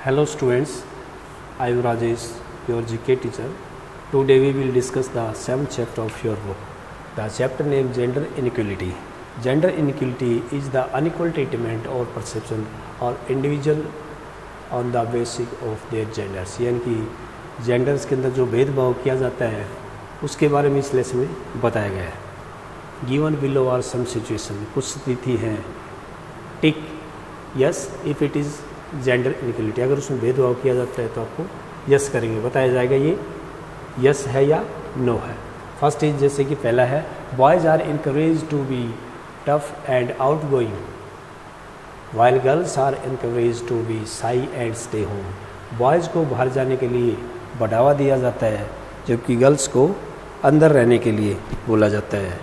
Hello students, I am Rajesh, your GK teacher. Today we will discuss the 7th chapter of your book. The chapter name Gender Inequality. Gender inequality is the unequal treatment or perception or individual on the basis of their genders. यानी कि genders के अंदर जो भेदभाव किया जाता है उसके बारे में इस लेसन में बताया गया है. Given below are some situation. कुछ स्थिति हैं. Tick yes if it is gender inequality. अगर उसमें भेदभाव किया जाता है तो आपको यस करेंगे. बताया जाएगा ये यस है या नो है. फर्स्ट इज जैसे कि पहला है boys are encourage to be tough and outgoing while girls are encourage to be shy and stay home. Boys को बाहर जाने के लिए बढ़ावा दिया जाता है जबकि गर्ल्स को अंदर रहने के लिए बोला जाता है.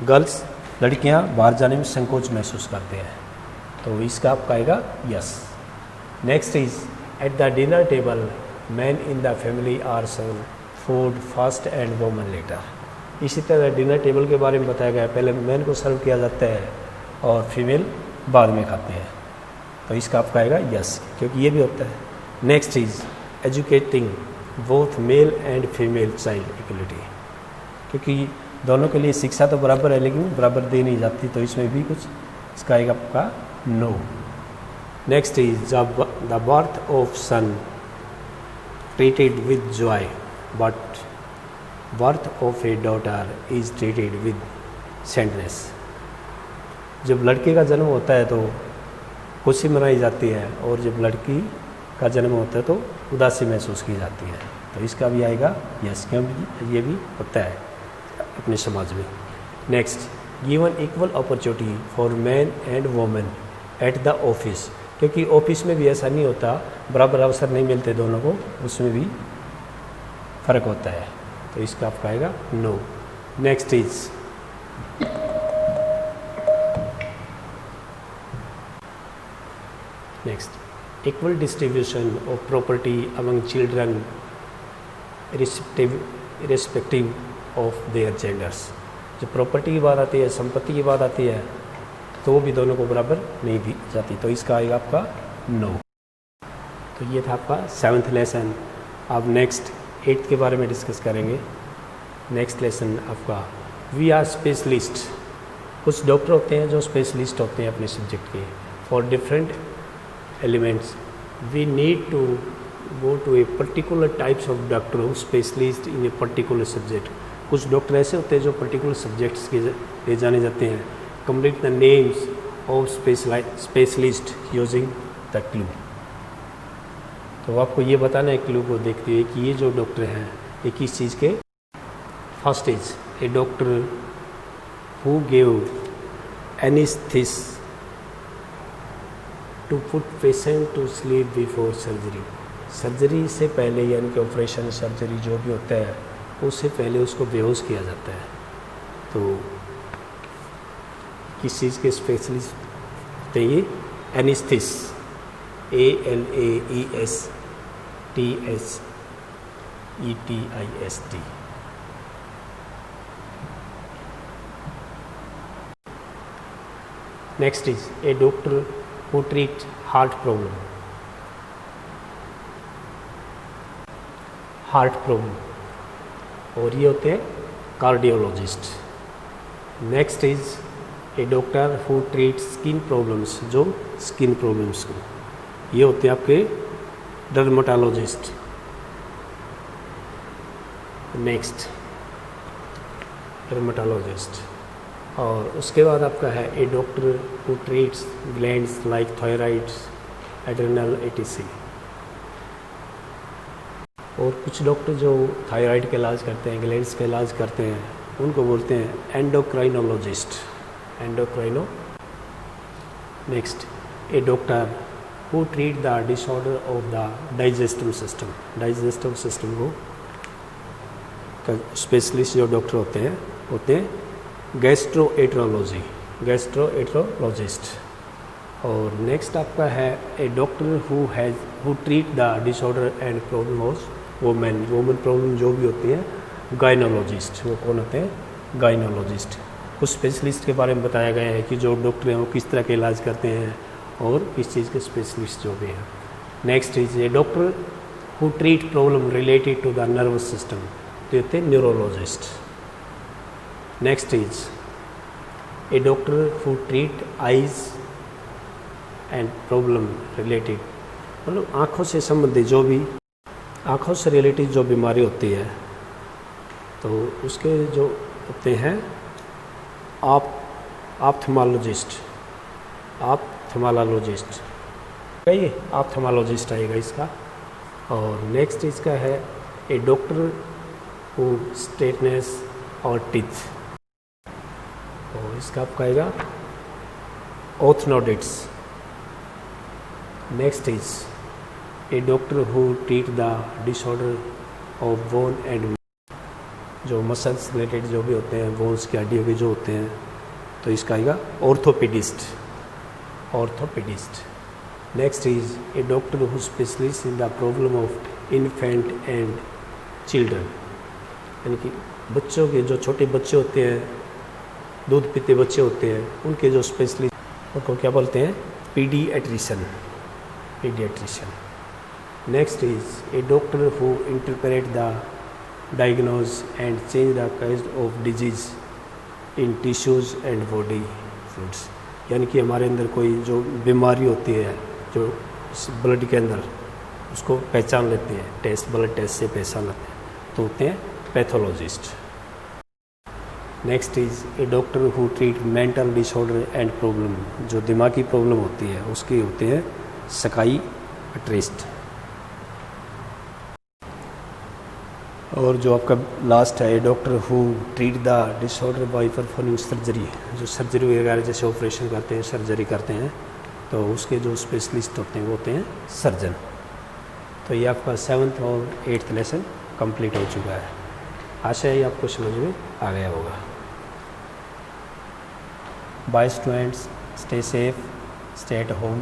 गर्ल्स लड़कियां बाहर जाने में संकोच महसूस करते हैं तो इसका आपका आएगा yes. Next is at the dinner table man in the family are serve food first and woman later. इसी तरह डिनर टेबल के बारे में बताया गया है. पहले मैन को सर्व किया जाता है और फीमेल बाद में खाते हैं तो इसका आपका आएगा यस क्योंकि ये भी होता है. Next is educating both male and female child equality. क्योंकि दोनों के लिए शिक्षा तो बराबर है लेकिन बराबर दी नहीं जाती तो इसमें भी कुछ इसका आएगा आपका no. Next is the birth of son treated with joy but birth of a daughter is treated with sadness. जब लड़के का जन्म होता है तो खुशी मनाई जाती है और जब लड़की का जन्म होता है तो उदासी महसूस की जाती है तो इसका भी आएगा यस क्योंकि ये भी होता है अपने समाज में. Next given equal opportunity for man and women at the office. क्योंकि ऑफिस में भी ऐसा नहीं होता, बराबर अवसर नहीं मिलते दोनों को, उसमें भी फ़र्क होता है तो इसका आपका आएगा no. Next is next equal distribution of property among children respective of their genders. जब प्रॉपर्टी की बात आती है, संपत्ति की बात आती है तो वो भी दोनों को बराबर नहीं दी जाती तो इसका आएगा आपका नो. तो ये था आपका 7th लेसन. अब नेक्स्ट 8th के बारे में डिस्कस करेंगे. नेक्स्ट लेसन आपका वी आर स्पेशलिस्ट. कुछ डॉक्टर होते हैं जो स्पेशलिस्ट होते हैं अपने सब्जेक्ट के. For different elements we need to go to a particular types of doctor who specialist in a particular subject. कुछ डॉक्टर ऐसे होते हैं जो पर्टिकुलर सब्जेक्ट्स के लिए जाने जाते हैं. Complete the names of specialist using the clue. तो आपको ये बताना है क्लू को देखते हुए कि ये जो डॉक्टर हैं ये किस चीज़ के. First is a doctor who gave anaesthesia to put patient to sleep before surgery. Surgery से पहले यानी कि ऑपरेशन सर्जरी जो भी होता है उससे पहले उसको बेहोश किया जाता है. तो किस चीज़ के स्पेशलिस्ट होते हैं ये एनेस्थीस ALAESTHEST. Next is a doctor who treat heart problem. Heart problem और ये होते हैं cardiologist. Next is a doctor who treat skin problems. जो स्किन प्रॉब्लम्स को ये होते हैं आपके डर्मेटोलॉजिस्ट. Next dermatologist. और उसके बाद आपका है a doctor who treats glands like thyroids adrenal etc. और कुछ डॉक्टर जो थायराइड का इलाज करते हैं, ग्लैंड्स का इलाज करते हैं उनको बोलते हैं endocrinologist. Endocrino. Next a doctor who treat the disorder of the digestive system. Digestive system को स्पेशलिस्ट जो डॉक्टर होते हैं गैस्ट्रोएंटेरोलॉजी. गैस्ट्रोएंटेरोलॉजिस्ट. और नेक्स्ट आपका है a doctor who treat the disorder and problem of women. Women problem जो भी होती है गायनोलॉजिस्ट. वो कौन होते हैं? गायनोलॉजिस्ट. कुछ स्पेशलिस्ट के बारे में बताया गया है कि जो डॉक्टर हैं वो किस तरह के इलाज करते हैं और किस चीज़ के स्पेशलिस्ट जो भी हैं. Next is a doctor who treat problem related to the nervous system, तो होते हैं neurologist. Next is a doctor who treat eyes and problem related, मतलब आँखों से संबंधित जो भी आँखों से रिलेटेड जो बीमारी होती है तो उसके जो होते हैं ऑप्थेल्मोलॉजिस्ट. कहिए ऑप्थेल्मोलॉजिस्ट आएगा इसका. और नेक्स्ट इसका है ए डॉक्टर हु स्ट्रेटनेस और टीथ, तो इसका आपका आएगा orthodontist. Next is a doctor who treat the disorder of bone and, जो मसल्स रिलेटेड जो भी होते हैं, बोन्स की हड्डियों के जो होते हैं, तो इसका आएगा orthopaedist. Next is a doctor who specialist in the problem of infant and children, यानी कि बच्चों के जो छोटे बच्चे होते हैं, दूध पीते बच्चे होते हैं, उनके जो स्पेशलिस्ट उनको क्या बोलते हैं, paediatrician. Next is a doctor who interpret the diagnose and change the causes of disease in tissues and body fluids, यानी कि हमारे अंदर कोई जो बीमारी होती है जो ब्लड के अंदर, उसको पहचान लेते हैं, ब्लड टेस्ट से पहचान लेते हैं, तो होते हैं pathologist. Next is a doctor who treat mental disorder and problem, जो दिमागी प्रॉब्लम होती है उसके होते हैं साइकियाट्रिस्ट. और जो आपका लास्ट है, doctor who treat the disorder by performing surgery, जो सर्जरी वगैरह जैसे ऑपरेशन करते हैं, सर्जरी करते हैं, तो उसके जो स्पेशलिस्ट होते हैं वो होते हैं सर्जन. तो ये आपका 7th और 8th लेसन कंप्लीट हो चुका है. आशा है आपको समझ में आ गया होगा. Bye students, stay safe, stay at home.